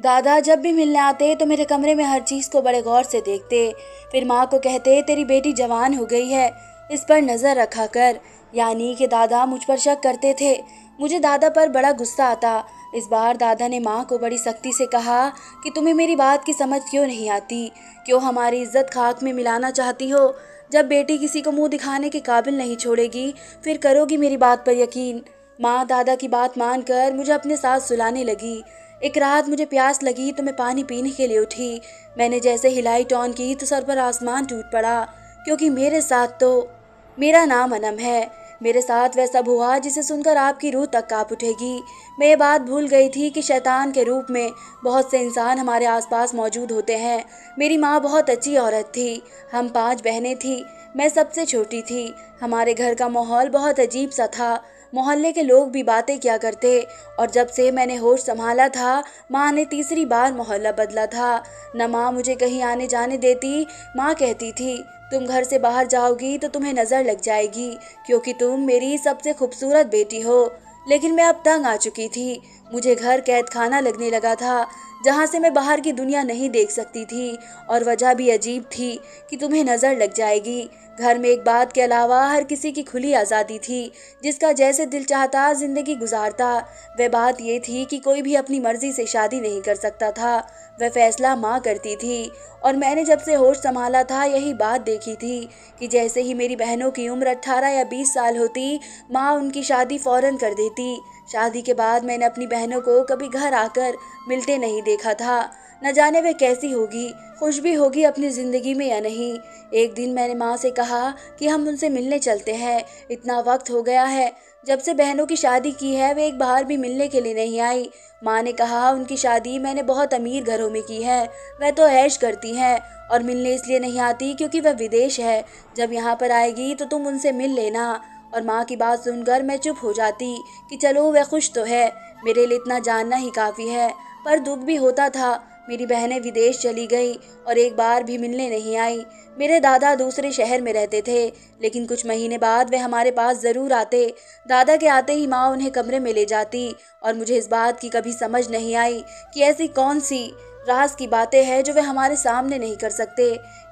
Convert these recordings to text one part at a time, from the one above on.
दादा जब भी मिलने आते तो मेरे कमरे में हर चीज़ को बड़े गौर से देखते। फिर माँ को कहते तेरी बेटी जवान हो गई है, इस पर नज़र रखा कर। यानी कि दादा मुझ पर शक करते थे। मुझे दादा पर बड़ा गुस्सा आता। इस बार दादा ने माँ को बड़ी सख्ती से कहा कि तुम्हें मेरी बात की समझ क्यों नहीं आती, क्यों हमारी इज्जत खाक में मिलाना चाहती हो। जब बेटी किसी को मुंह दिखाने के काबिल नहीं छोड़ेगी फिर करोगी मेरी बात पर यकीन। माँ दादा की बात मानकर मुझे अपने साथ सुलाने लगी। एक रात मुझे प्यास लगी तो मैं पानी पीने के लिए उठी। मैंने जैसे ही लाइट ऑन की तो सर पर आसमान टूट पड़ा, क्योंकि मेरे साथ तो मेरा नाम अनम है। मेरे साथ वैसा हुआ जिसे सुनकर आपकी रूह तक कांप उठेगी। मैं ये बात भूल गई थी कि शैतान के रूप में बहुत से इंसान हमारे आसपास मौजूद होते हैं। मेरी माँ बहुत अच्छी औरत थी। हम 5 बहनें थी, मैं सबसे छोटी थी। हमारे घर का माहौल बहुत अजीब सा था। मोहल्ले के लोग भी बातें किया करते। और जब से मैंने होश संभाला था, माँ ने तीसरी बार मोहल्ला बदला था। न माँ मुझे कहीं आने जाने देती। माँ कहती थी तुम घर से बाहर जाओगी तो तुम्हें नज़र लग जाएगी, क्योंकि तुम मेरी सबसे खूबसूरत बेटी हो। लेकिन मैं अब तंग आ चुकी थी। मुझे घर कैद खाना लगने लगा था, जहाँ से मैं बाहर की दुनिया नहीं देख सकती थी। और वजह भी अजीब थी कि तुम्हें नज़र लग जाएगी। घर में एक बात के अलावा हर किसी की खुली आज़ादी थी, जिसका जैसे दिल चाहता ज़िंदगी गुजारता। वह बात ये थी कि कोई भी अपनी मर्ज़ी से शादी नहीं कर सकता था। वह फैसला माँ करती थी। और मैंने जब से होश संभाला था यही बात देखी थी कि जैसे ही मेरी बहनों की उम्र 18 या 20 साल होती, माँ उनकी शादी फौरन कर देती। शादी के बाद मैंने अपनी बहनों को कभी घर आकर मिलते नहीं देखा था। न जाने वह कैसी होगी, खुश भी होगी अपनी ज़िंदगी में या नहीं। एक दिन मैंने माँ से कहा कि हम उनसे मिलने चलते हैं, इतना वक्त हो गया है। जब से बहनों की शादी की है वे एक बार भी मिलने के लिए नहीं आई। माँ ने कहा उनकी शादी मैंने बहुत अमीर घरों में की है, वह तो ऐश करती हैं और मिलने इसलिए नहीं आती क्योंकि वह विदेश है। जब यहाँ पर आएगी तो तुम उनसे मिल लेना। और माँ की बात सुनकर मैं चुप हो जाती कि चलो वह खुश तो है, मेरे लिए इतना जानना ही काफ़ी है। पर दुख भी होता था, मेरी बहनें विदेश चली गई और एक बार भी मिलने नहीं आई। मेरे दादा दूसरे शहर में रहते थे, लेकिन कुछ महीने बाद वे हमारे पास ज़रूर आते। दादा के आते ही माँ उन्हें कमरे में ले जाती। और मुझे इस बात की कभी समझ नहीं आई कि ऐसी कौन सी राज की बातें हैं जो वे हमारे सामने नहीं कर सकते।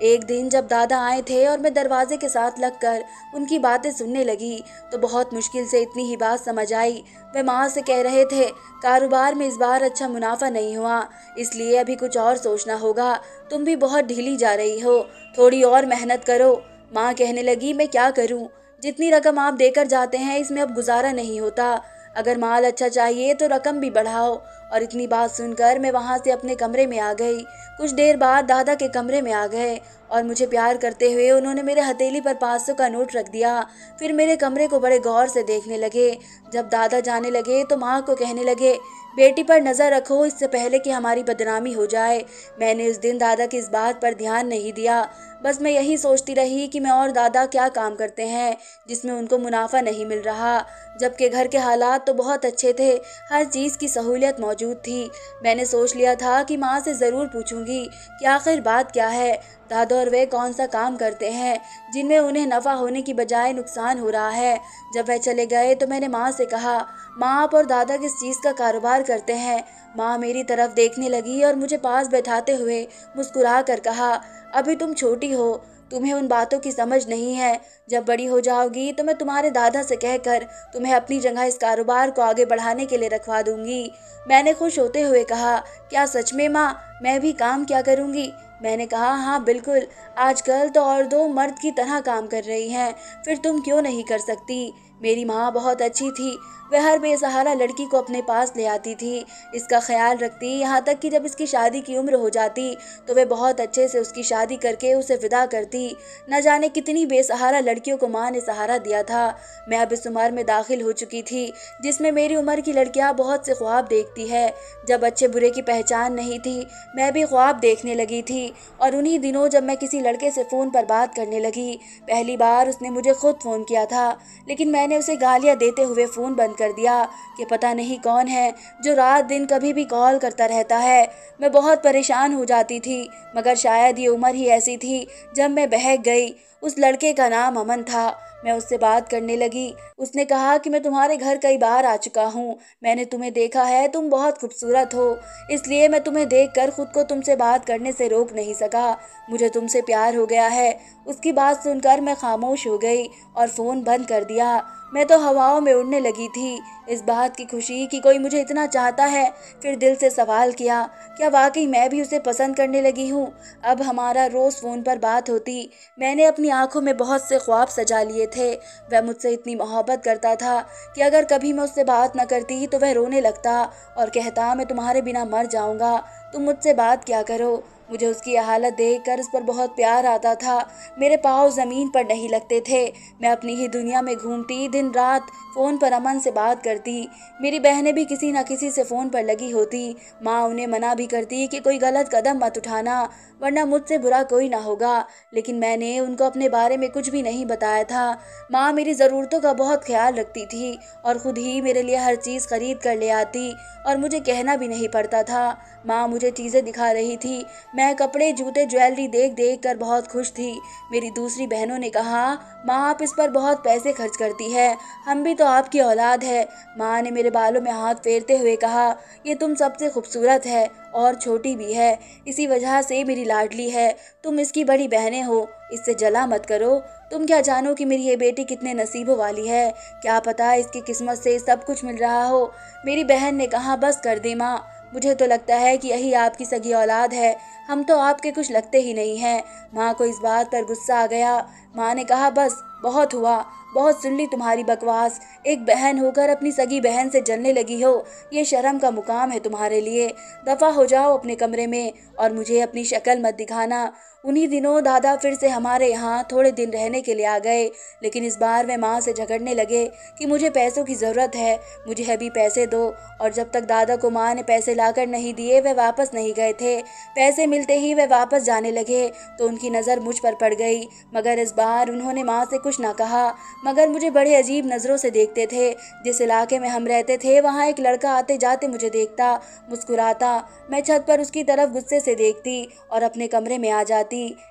एक दिन जब दादा आए थे और मैं दरवाजे के साथ लगकर उनकी बातें सुनने लगी तो बहुत मुश्किल से इतनी ही बात समझ आई। वे माँ से कह रहे थे कारोबार में इस बार अच्छा मुनाफा नहीं हुआ, इसलिए अभी कुछ और सोचना होगा। तुम भी बहुत ढीली जा रही हो, थोड़ी और मेहनत करो। माँ कहने लगी मैं क्या करूँ, जितनी रकम आप देकर जाते हैं इसमें अब गुजारा नहीं होता। अगर माल अच्छा चाहिए तो रकम भी बढ़ाओ। और इतनी बात सुनकर मैं वहाँ से अपने कमरे में आ गई। कुछ देर बाद दादा के कमरे में आ गए और मुझे प्यार करते हुए उन्होंने मेरे हथेली पर 500 का नोट रख दिया। फिर मेरे कमरे को बड़े गौर से देखने लगे। जब दादा जाने लगे तो माँ को कहने लगे बेटी पर नज़र रखो इससे पहले कि हमारी बदनामी हो जाए। मैंने उस दिन दादा की इस बात पर ध्यान नहीं दिया। बस मैं यही सोचती रही कि मैं और दादा क्या काम करते हैं जिसमें उनको मुनाफा नहीं मिल रहा, जबकि घर के हालात तो बहुत अच्छे थे, हर चीज़ की सहूलियत मौजूद थी। मैंने सोच लिया था कि माँ से ज़रूर पूछूंगी कि आखिर बात क्या है, दादा और वे कौन सा काम करते हैं जिनमें उन्हें नफ़ा होने की बजाय नुकसान हो रहा है। जब वह चले गए तो मैंने माँ से कहा माँ आप और दादा किस चीज़ का कारोबार करते हैं। माँ मेरी तरफ देखने लगी और मुझे पास बैठाते हुए मुस्कुरा कर कहा अभी तुम छोटी हो, तुम्हें उन बातों की समझ नहीं है। जब बड़ी हो जाओगी तो मैं तुम्हारे दादा से कहकर तुम्हें अपनी जगह इस कारोबार को आगे बढ़ाने के लिए रखवा दूंगी। मैंने खुश होते हुए कहा क्या सच में माँ, मैं भी काम क्या करूंगी। मैंने कहा हाँ बिल्कुल, आजकल तो और दो मर्द की तरह काम कर रही हैं, फिर तुम क्यों नहीं कर सकती। मेरी माँ बहुत अच्छी थी, वह हर बेसहारा लड़की को अपने पास ले आती थी, इसका ख्याल रखती, यहाँ तक कि जब इसकी शादी की उम्र हो जाती तो वे बहुत अच्छे से उसकी शादी करके उसे विदा करती। न जाने कितनी बेसहारा लड़कियों को माँ ने सहारा दिया था। मैं अब इस उम्र में दाखिल हो चुकी थी जिसमें मेरी उम्र की लड़कियाँ बहुत से ख्वाब देखती है। जब अच्छे बुरे की पहचान नहीं थी मैं भी ख्वाब देखने लगी थी। और उन्हीं दिनों जब मैं किसी लड़के से फ़ोन पर बात करने लगी, पहली बार उसने मुझे खुद फ़ोन किया था, लेकिन मैंने उसे गालियाँ देते हुए फ़ोन बंद कर दिया कि पता नहीं कौन है जो रात दिन कभी भी कॉल करता रहता है। मैं बहुत परेशान हो जाती थी, मगर शायद ये उम्र ही ऐसी थी जब मैं बहक गई। उस लड़के का नाम अमन था। मैं उससे बात करने लगी। उसने कहा कि मैं तुम्हारे घर कई बार आ चुका हूँ, मैंने तुम्हें देखा है, तुम बहुत खूबसूरत हो, इसलिए मैं तुम्हें देखकर खुद को तुमसे बात करने से रोक नहीं सका। मुझे तुमसे प्यार हो गया है। उसकी बात सुनकर मैं खामोश हो गई और फ़ोन बंद कर दिया। मैं तो हवाओं में उड़ने लगी थी, इस बात की खुशी कि कोई मुझे इतना चाहता है। फिर दिल से सवाल किया, क्या वाकई मैं भी उसे पसंद करने लगी हूँ? अब हमारा रोज़ फ़ोन पर बात होती। मैंने अपनी आंखों में बहुत से ख्वाब सजा लिए थे। वह मुझसे इतनी मोहब्बत करता था कि अगर कभी मैं उससे बात न करती तो वह रोने लगता और कहता, मैं तुम्हारे बिना मर जाऊँगा, तुम मुझसे बात क्या करो। मुझे उसकी यह हालत देखकर उस पर बहुत प्यार आता था। मेरे पाँव ज़मीन पर नहीं लगते थे। मैं अपनी ही दुनिया में घूमती, दिन रात फ़ोन पर अमन से बात करती। मेरी बहनें भी किसी न किसी से फ़ोन पर लगी होती। माँ उन्हें मना भी करती कि कोई गलत कदम मत उठाना, वरना मुझसे बुरा कोई ना होगा। लेकिन मैंने उनको अपने बारे में कुछ भी नहीं बताया था। माँ मेरी ज़रूरतों का बहुत ख्याल रखती थी और ख़ुद ही मेरे लिए हर चीज़ खरीद कर ले आती और मुझे कहना भी नहीं पड़ता था। माँ मुझे चीज़ें दिखा रही थी। मैं कपड़े, जूते, ज्वेलरी देख देख कर बहुत खुश थी। मेरी दूसरी बहनों ने कहा, माँ आप इस पर बहुत पैसे खर्च करती है, हम भी तो आपकी औलाद है। माँ ने मेरे बालों में हाथ फेरते हुए कहा, ये तुम सबसे खूबसूरत है और छोटी भी है, इसी वजह से मेरी लाडली है। तुम इसकी बड़ी बहनें हो, इससे जला मत करो। तुम क्या जानो कि मेरी ये बेटी कितने नसीबों वाली है, क्या पता इसकी किस्मत से सब कुछ मिल रहा हो। मेरी बहन ने कहा, बस कर दे माँ, मुझे तो लगता है कि यही आपकी सगी औलाद है, हम तो आपके कुछ लगते ही नहीं हैं। माँ को इस बात पर गुस्सा आ गया। माँ ने कहा, बस बहुत हुआ, बहुत सुन ली तुम्हारी बकवास। एक बहन होकर अपनी सगी बहन से जलने लगी हो, ये शर्म का मुकाम है तुम्हारे लिए। दफ़ा हो जाओ अपने कमरे में और मुझे अपनी शक्ल मत दिखाना। उन्हीं दिनों दादा फिर से हमारे यहाँ थोड़े दिन रहने के लिए आ गए, लेकिन इस बार वे माँ से झगड़ने लगे कि मुझे पैसों की ज़रूरत है, मुझे अभी पैसे दो। और जब तक दादा को माँ ने पैसे लाकर नहीं दिए वे वापस नहीं गए थे। पैसे मिलते ही वे वापस जाने लगे तो उनकी नज़र मुझ पर पड़ गई, मगर इस बार उन्होंने माँ से कुछ ना कहा, मगर मुझे बड़े अजीब नज़रों से देखते थे। जिस इलाके में हम रहते थे वहाँ एक लड़का आते जाते मुझे देखता, मुस्कुराता, मैं छत पर उसकी तरफ गुस्से से देखती और अपने कमरे में आ जाती।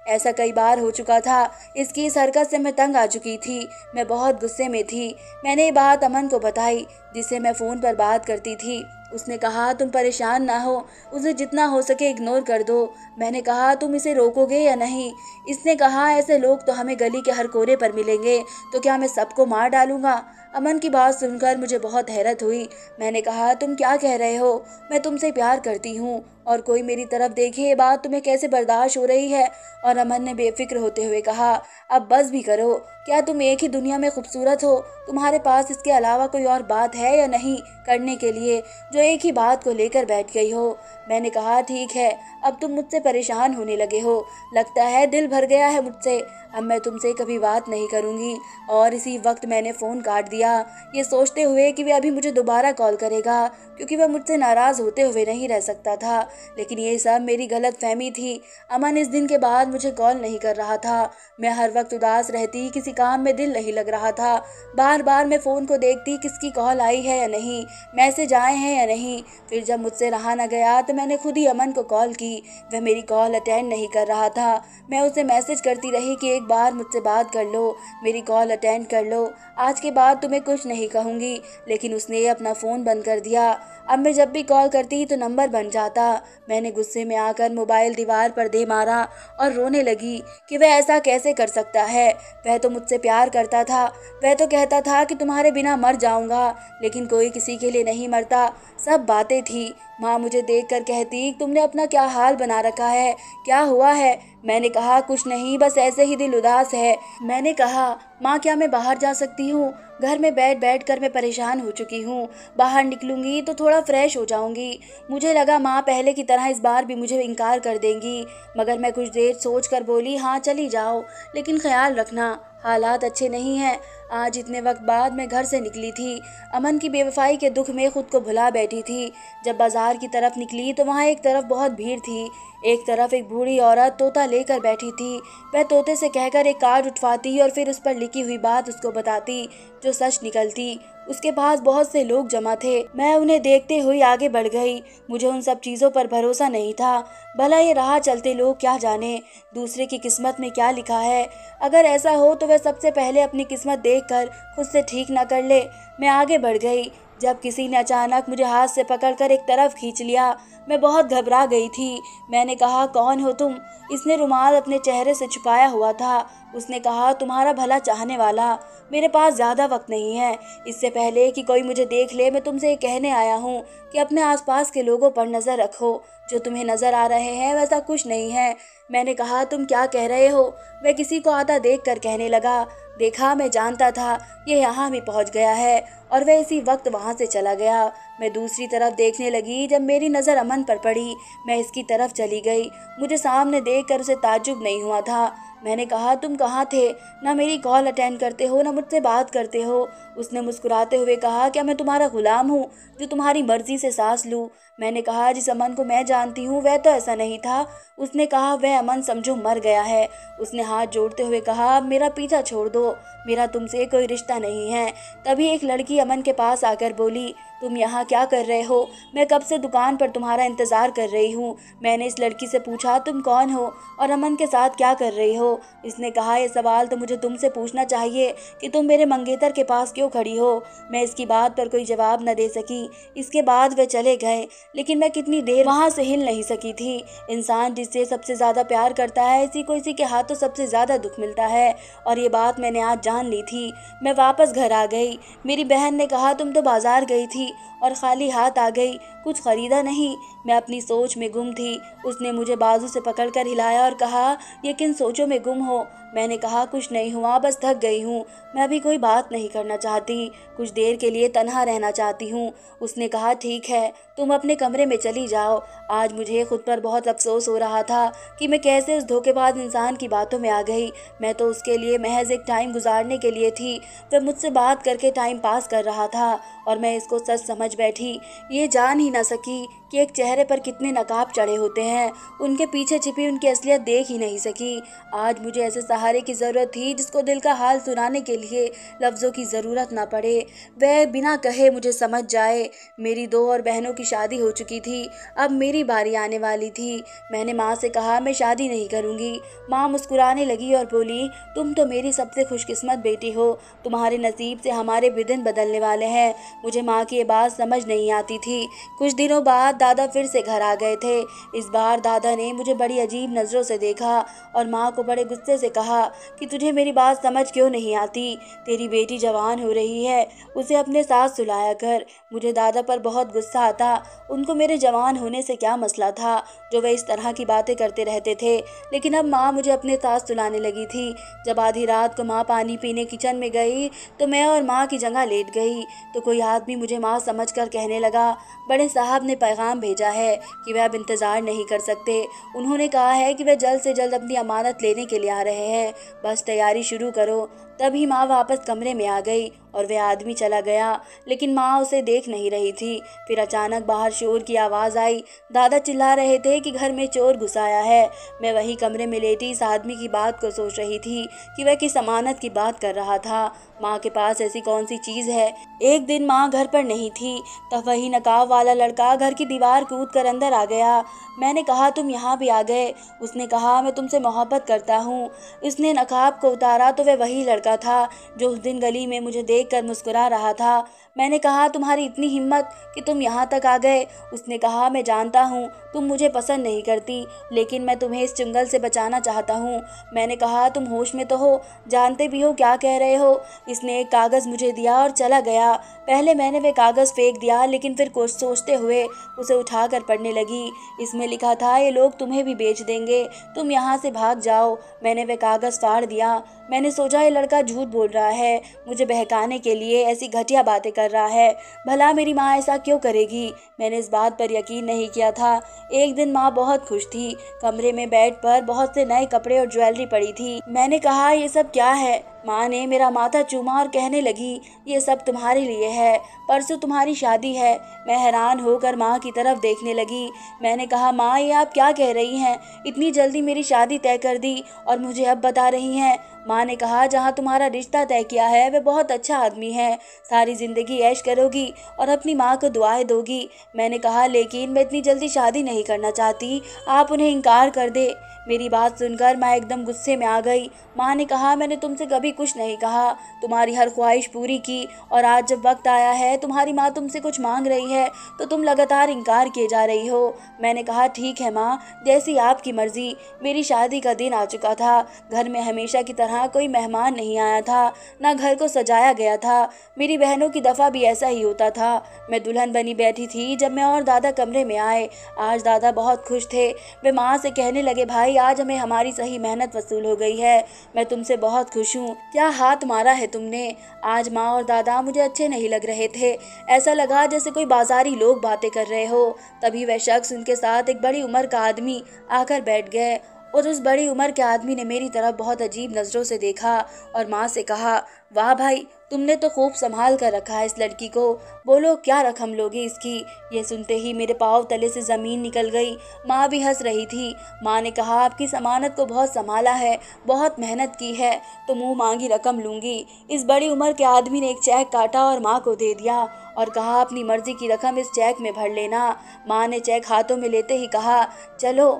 ऐसा कई बार हो चुका था। इसकी इस हरकत से मैं तंग आ चुकी थी, मैं बहुत गुस्से में थी। मैंने ये बात अमन को बताई, जिससे मैं फ़ोन पर बात करती थी। उसने कहा, तुम परेशान ना हो, उसे जितना हो सके इग्नोर कर दो। मैंने कहा, तुम इसे रोकोगे या नहीं? इसने कहा, ऐसे लोग तो हमें गली के हर कोने पर मिलेंगे, तो क्या मैं सबको मार डालूंगा? अमन की बात सुनकर मुझे बहुत हैरत हुई। मैंने कहा, तुम क्या कह रहे हो? मैं तुमसे प्यार करती हूँ और कोई मेरी तरफ देखे ये बात तुम्हें कैसे बर्दाश्त हो रही है? और अमन ने बेफिक्र होते हुए कहा, अब बस भी करो, क्या तुम एक ही दुनिया में खूबसूरत हो? तुम्हारे पास इसके अलावा कोई और बात है या नहीं करने के लिए, जो एक ही बात को लेकर बैठ गई हो? मैंने कहा, ठीक है, अब तुम मुझसे परेशान होने लगे हो, लगता है दिल भर गया है मुझसे, अब मैं तुमसे कभी बात नहीं करूँगी। और इसी वक्त मैंने फ़ोन काट दिया, ये सोचते हुए कि वह अभी मुझे दोबारा कॉल करेगा, क्योंकि वह मुझसे नाराज़ होते हुए नहीं रह सकता था। लेकिन ये सब मेरी गलतफहमी थी। अमन इस दिन के बाद मुझे कॉल नहीं कर रहा था। मैं हर वक्त उदास रहती, किसी काम में दिल नहीं लग रहा था। बार बार मैं फ़ोन को देखती, किसकी कॉल आई है या नहीं, मैसेज आए हैं या नहीं। फिर जब मुझसे रहा न गया तो मैंने खुद ही अमन को कॉल की। वह मेरी कॉल अटेंड नहीं कर रहा था। मैं उसे मैसेज करती रही कि एक बार मुझसे बात कर लो, मेरी कॉल अटेंड कर लो, आज के बाद तुम्हें कुछ नहीं कहूँगी। लेकिन उसने अपना फ़ोन बंद कर दिया। अब मैं जब भी कॉल करती तो नंबर बन जाता। मैंने गुस्से में आकर मोबाइल दीवार पर दे मारा और रोने लगी कि वह ऐसा कैसे कर सकता है। वह तो मुझसे प्यार करता था, वह तो कहता था कि तुम्हारे बिना मर जाऊंगा, लेकिन कोई किसी के लिए नहीं मरता। सब बातें थी। माँ मुझे देखकर कहती, तुमने अपना क्या हाल बना रखा है, क्या हुआ है? मैंने कहा, कुछ नहीं, बस ऐसे ही दिल उदास है। मैंने कहा, माँ क्या मैं बाहर जा सकती हूँ? घर में बैठ बैठ कर मैं परेशान हो चुकी हूँ, बाहर निकलूंगी तो थोड़ा फ्रेश हो जाऊंगी। मुझे लगा माँ पहले की तरह इस बार भी मुझे इनकार कर देंगी, मगर मैं कुछ देर सोच कर बोली, हाँ चली जाओ, लेकिन ख्याल रखना हालात अच्छे नहीं हैं। आज इतने वक्त बाद मैं घर से निकली थी, अमन की बेवफाई के दुख में खुद को भुला बैठी थी। जब बाजार की तरफ निकली तो वहाँ एक तरफ बहुत भीड़ थी, एक तरफ एक बूढ़ी औरत तोता लेकर बैठी थी। वह तोते से कहकर एक कार्ड उठवाती और फिर उस पर लिखी हुई बात उसको बताती, जो सच निकलती। उसके पास बहुत से लोग जमा थे। मैं उन्हें देखते हुए आगे बढ़ गई। मुझे उन सब चीज़ों पर भरोसा नहीं था। भला ये राह चलते लोग क्या जाने दूसरे की किस्मत में क्या लिखा है। अगर ऐसा हो तो वह सबसे पहले अपनी किस्मत देखकर खुद से ठीक न कर ले। मैं आगे बढ़ गई जब किसी ने अचानक मुझे हाथ से पकड़कर एक तरफ खींच लिया। मैं बहुत घबरा गई थी। मैंने कहा, कौन हो तुम? इसने रुमाल अपने चेहरे से छुपाया हुआ था। उसने कहा, तुम्हारा भला चाहने वाला। मेरे पास ज़्यादा वक्त नहीं है। इससे पहले कि कोई मुझे देख ले, मैं तुमसे ये कहने आया हूँ कि अपने आसपास के लोगों पर नज़र रखो। जो तुम्हें नज़र आ रहे हैं वैसा कुछ नहीं है। मैंने कहा, तुम क्या कह रहे हो? वह किसी को आता देख कर कहने लगा, देखा, मैं जानता था ये यहाँ भी पहुँच गया है। और वह इसी वक्त वहाँ से चला गया। मैं दूसरी तरफ देखने लगी। जब मेरी नज़र अमन पर पड़ी, मैं इसकी तरफ चली गई। मुझे सामने देखकर उसे ताज्जुब नहीं हुआ था। मैंने कहा, तुम कहाँ थे? ना मेरी कॉल अटेंड करते हो, ना मुझसे बात करते हो। उसने मुस्कुराते हुए कहा, क्या मैं तुम्हारा गुलाम हूँ जो तुम्हारी मर्जी से सांस लूँ? मैंने कहा, जिस अमन को मैं जानती हूँ वह तो ऐसा नहीं था। उसने कहा, वह अमन समझो मर गया है। उसने हाथ जोड़ते हुए कहा, अब मेरा पीछा छोड़ दो, मेरा तुमसे कोई रिश्ता नहीं है। तभी एक लड़की अमन के पास आकर बोली, तुम यहाँ क्या कर रहे हो? मैं कब से दुकान पर तुम्हारा इंतज़ार कर रही हूँ। मैंने इस लड़की से पूछा, तुम कौन हो और अमन के साथ क्या कर रही हो? इसने कहा, ये सवाल तो मुझे तुमसे पूछना चाहिए कि तुम मेरे मंगेतर के पास क्यों खड़ी हो। मैं इसकी बात पर कोई जवाब न दे सकी। इसके बाद वे चले गए, लेकिन मैं कितनी देर वहाँ से हिल नहीं सकी थी। इंसान जिससे सबसे ज़्यादा प्यार करता है, इसी के हाथों सबसे ज़्यादा दुख मिलता है, और ये बात मैंने आज जान ली थी। मैं वापस घर आ गई। मेरी बहन ने कहा, तुम तो बाजार गई थी और खाली हाथ आ गई, कुछ खरीदा नहीं? मैं अपनी सोच में गुम थी। उसने मुझे बाजू से पकड़कर हिलाया और कहा, ये किन सोचों में गुम हो? मैंने कहा, कुछ नहीं हुआ, बस थक गई हूँ। मैं अभी कोई बात नहीं करना चाहती, कुछ देर के लिए तन्हा रहना चाहती हूँ। उसने कहा, ठीक है, तुम अपने कमरे में चली जाओ। आज मुझे खुद पर बहुत अफसोस हो रहा था कि मैं कैसे उस धोखेबाज इंसान की बातों में आ गई। मैं तो उसके लिए महज एक टाइम गुजारने के लिए थी। वह मुझसे बात करके टाइम पास कर रहा था और मैं इसको सच समझ बैठी। ये जान ही ना सकी कि एक चेहरे पर कितने नकाब चढ़े होते हैं। उनके पीछे छिपी उनकी असलियत देख ही नहीं सकी। आज मुझे ऐसे सहारे की ज़रूरत थी जिसको दिल का हाल सुनाने के लिए लफ्ज़ों की ज़रूरत ना पड़े, वह बिना कहे मुझे समझ जाए। मेरी 2 और बहनों की शादी हो चुकी थी, अब मेरी बारी आने वाली थी। मैंने माँ से कहा, मैं शादी नहीं करूँगी। माँ मुस्कुराने लगी और बोली, तुम तो मेरी सबसे खुशकिस्मत बेटी हो, तुम्हारे नसीब से हमारे भी दिन बदलने वाले हैं। मुझे माँ की ये बात समझ नहीं आती थी। कुछ दिनों बाद दादा फिर से घर आ गए थे। इस बार दादा ने मुझे बड़ी अजीब नज़रों से देखा और माँ को बड़े गुस्से से कहा कि तुझे मेरी बात समझ क्यों नहीं आती? तेरी बेटी जवान हो रही है, उसे अपने साथ सुलाया कर। मुझे दादा पर बहुत गुस्सा आता। उनको मेरे जवान होने से क्या मसला था जो वे इस तरह की बातें करते रहते थे। लेकिन अब माँ मुझे अपने साथ सुलाने लगी थी। जब आधी रात को माँ पानी पीने किचन में गई तो मैं और माँ की जगह लेट गई, तो कोई आदमी मुझे माँ समझकर कहने लगा, बड़े साहब ने पैगाम भेजा है कि वह अब इंतज़ार नहीं कर सकते। उन्होंने कहा है कि वह जल्द से जल्द अपनी अमानत लेने के लिए आ रहे हैं, बस तैयारी शुरू करो। तभी माँ वापस कमरे में आ गई और वह आदमी चला गया, लेकिन माँ उसे देख नहीं रही थी। फिर अचानक बाहर शोर की आवाज़ आई। दादा चिल्ला रहे थे कि घर में चोर घुस आया है। मैं वही कमरे में लेटी इस आदमी की बात को सोच रही थी कि वह किस अमानत की बात कर रहा था। माँ के पास ऐसी कौन सी चीज़ है? एक दिन माँ घर पर नहीं थी, तब वही नकाब वाला लड़का घर की दीवार कूद कर अंदर आ गया। मैंने कहा, तुम यहाँ भी आ गए? उसने कहा, मैं तुमसे मोहब्बत करता हूँ। उसने नकाब को उतारा तो वह वही लड़का था जो उस दिन गली में मुझे देखकर मुस्कुरा रहा था। मैंने कहा, तुम्हारी इतनी हिम्मत कि तुम यहाँ तक आ गए? उसने कहा, मैं जानता हूँ तुम मुझे पसंद नहीं करती, लेकिन मैं तुम्हें इस चुंगल से बचाना चाहता हूँ। मैंने कहा, तुम होश में तो हो, जानते भी हो क्या कह रहे हो? इसने एक कागज़ मुझे दिया और चला गया। पहले मैंने वह कागज़ फेंक दिया, लेकिन फिर कुछ सोचते हुए उसे उठाकर पढ़ने लगी। इसमें लिखा था, ये लोग तुम्हें भी बेच देंगे, तुम यहाँ से भाग जाओ। मैंने वह कागज़ फाड़ दिया। मैंने सोचा ये लड़का झूठ बोल रहा है, मुझे बहकाने के लिए ऐसी घटिया बातें कर रहा है। भला मेरी माँ ऐसा क्यों करेगी? मैंने इस बात पर यकीन नहीं किया था। एक दिन माँ बहुत खुश थी। कमरे में बेड पर बहुत से नए कपड़े और ज्वेलरी पड़ी थी। मैंने कहा, ये सब क्या है? माँ ने मेरा माथा चूमा और कहने लगी, ये सब तुम्हारे लिए है, परसों तुम्हारी शादी है। मैं हैरान होकर माँ की तरफ देखने लगी। मैंने कहा, माँ ये आप क्या कह रही हैं? इतनी जल्दी मेरी शादी तय कर दी और मुझे अब बता रही हैं? माँ ने कहा, जहाँ तुम्हारा रिश्ता तय किया है वे बहुत अच्छा आदमी है, सारी जिंदगी ऐश करोगी और अपनी माँ को दुआएं दोगी। मैंने कहा, लेकिन मैं इतनी जल्दी शादी नहीं करना चाहती, आप उन्हें इनकार कर दे। मेरी बात सुनकर मैं एकदम गुस्से में आ गई। माँ ने कहा, मैंने तुमसे कभी कुछ नहीं कहा, तुम्हारी हर ख्वाहिश पूरी की, और आज जब वक्त आया है तुम्हारी माँ तुमसे कुछ मांग रही है तो तुम लगातार इनकार किए जा रही हो। मैंने कहा, ठीक है माँ, जैसी आपकी मर्जी। मेरी शादी का दिन आ चुका था। घर में हमेशा की तरह कोई मेहमान नहीं आया था, ना घर को सजाया गया था। मेरी बहनों की दफ़ा भी ऐसा ही होता था। मैं दुल्हन बनी बैठी थी जब मैं और दादा कमरे में आए। आज दादा बहुत खुश थे। वे माँ से कहने लगे, भाई आज हमें हमारी सही मेहनत वसूल हो गई है, मैं तुमसे बहुत खुश हूँ। क्या हाथ मारा है तुमने। आज माँ और दादा मुझे अच्छे नहीं लग रहे थे। ऐसा लगा जैसे कोई बाजारी लोग बातें कर रहे हो। तभी वह शख्स, उनके साथ एक बड़ी उम्र का आदमी, आकर बैठ गए और उस बड़ी उम्र के आदमी ने मेरी तरफ बहुत अजीब नज़रों से देखा और माँ से कहा, वाह भाई, तुमने तो खूब संभाल कर रखा है इस लड़की को, बोलो क्या रकम लोगे इसकी। ये सुनते ही मेरे पाँव तले से ज़मीन निकल गई। माँ भी हंस रही थी। माँ ने कहा, आपकी ज़मानत को बहुत संभाला है, बहुत मेहनत की है, तो मुँह मांगी रकम लूँगी। इस बड़ी उम्र के आदमी ने एक चेक काटा और माँ को दे दिया और कहा, अपनी मर्जी की रकम इस चेक में भर लेना। माँ ने चेक हाथों में लेते ही कहा, चलो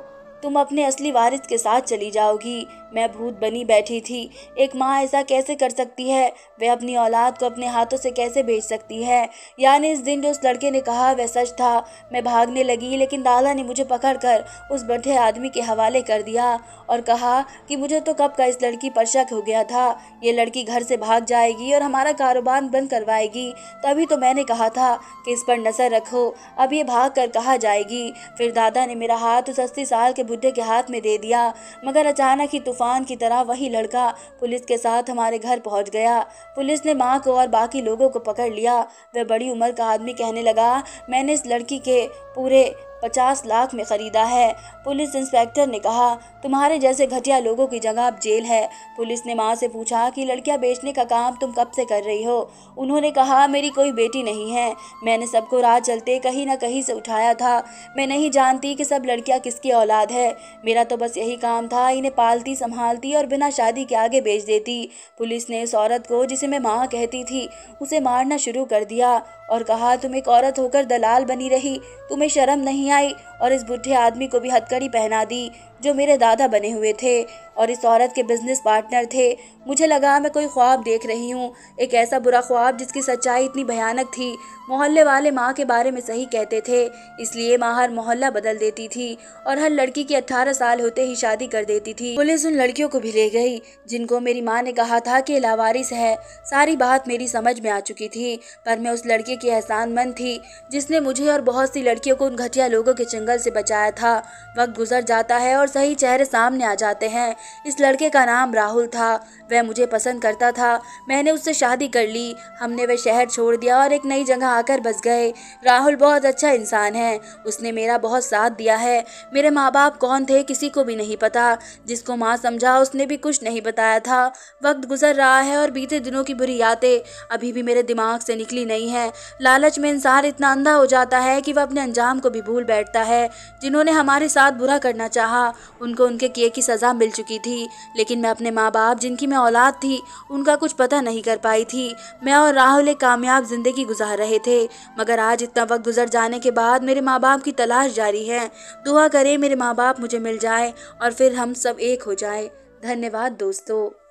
तुम अपने असली वारिस के साथ चली जाओगी। मैं भूत बनी बैठी थी। एक माँ ऐसा कैसे कर सकती है। वह अपनी औलाद को अपने हाथों से कैसे बेच सकती है। यानी इस दिन जो उस लड़के ने कहा वह सच था। मैं भागने लगी, लेकिन दादा ने मुझे पकड़कर उस बूढ़े आदमी के हवाले कर दिया और कहा कि मुझे तो कब का इस लड़की पर शक हो गया था। ये लड़की घर से भाग जाएगी और हमारा कारोबार बंद करवाएगी। तभी तो मैंने कहा था कि इस पर नजर रखो, अब ये भाग कर कहाँ जाएगी। फिर दादा ने मेरा हाथ उस 80 साल के बुढ़े के हाथ में दे दिया। मगर अचानक ही तूफान की तरह वही लड़का पुलिस के साथ हमारे घर पहुंच गया। पुलिस ने माँ को और बाकी लोगों को पकड़ लिया। वह बड़ी उम्र का आदमी कहने लगा, मैंने इस लड़की के पूरे 50 लाख में खरीदा है। पुलिस इंस्पेक्टर ने कहा, तुम्हारे जैसे घटिया लोगों की जगह अब जेल है। पुलिस ने माँ से पूछा कि लड़कियां बेचने का काम तुम कब से कर रही हो। उन्होंने कहा, मेरी कोई बेटी नहीं है, मैंने सबको राह चलते कहीं ना कहीं से उठाया था। मैं नहीं जानती कि सब लड़कियां किसकी औलाद है। मेरा तो बस यही काम था, इन्हें पालती संभालती और बिना शादी के आगे बेच देती। पुलिस ने उस औरत को, जिसे मैं माँ कहती थी, उसे मारना शुरू कर दिया और कहा, तुम एक औरत होकर दलाल बनी रही, तुम्हें शर्म नहीं आई। और इस बूढ़े आदमी को भी हथकड़ी पहना दी जो मेरे दादा बने हुए थे और इस औरत के बिजनेस पार्टनर थे। मुझे लगा मैं कोई ख्वाब देख रही हूँ, एक ऐसा बुरा ख्वाब जिसकी सच्चाई इतनी भयानक थी। मोहल्ले वाले माँ के बारे में सही कहते थे, इसलिए माँ हर मोहल्ला बदल देती थी और हर लड़की की 18 साल होते ही शादी कर देती थी। पुलिस उन लड़कियों को भी ले गई जिनको मेरी माँ ने कहा था कि लावारिस है। सारी बात मेरी समझ में आ चुकी थी, पर मैं उस लड़के की एहसानमंद थी जिसने मुझे और बहुत सी लड़कियों को उन घटिया लोगों के चंगल से बचाया था। वक्त गुजर जाता है और सही चेहरे सामने आ जाते हैं। इस लड़के का नाम राहुल था। वह मुझे पसंद करता था। मैंने उससे शादी कर ली। हमने वह शहर छोड़ दिया और एक नई जगह आकर बस गए। राहुल बहुत अच्छा इंसान है, उसने मेरा बहुत साथ दिया है। मेरे माँ बाप कौन थे किसी को भी नहीं पता। जिसको माँ समझा उसने भी कुछ नहीं बताया था। वक्त गुजर रहा है और बीते दिनों की बुरी यादें अभी भी मेरे दिमाग से निकली नहीं है। लालच में इंसान इतना अंधा हो जाता है कि वह अपने अंजाम को भी भूल बैठता है। जिन्होंने हमारे साथ बुरा करना चाहा उनको उनके किए की सज़ा मिल चुकी थी, लेकिन मैं अपने माँ बाप जिनकी मैं औलाद थी उनका कुछ पता नहीं कर पाई थी। मैं और राहुल एक कामयाब जिंदगी गुजार रहे थे, मगर आज इतना वक्त गुजर जाने के बाद मेरे माँ बाप की तलाश जारी है। दुआ करें मेरे माँ बाप मुझे मिल जाए और फिर हम सब एक हो जाए। धन्यवाद दोस्तों।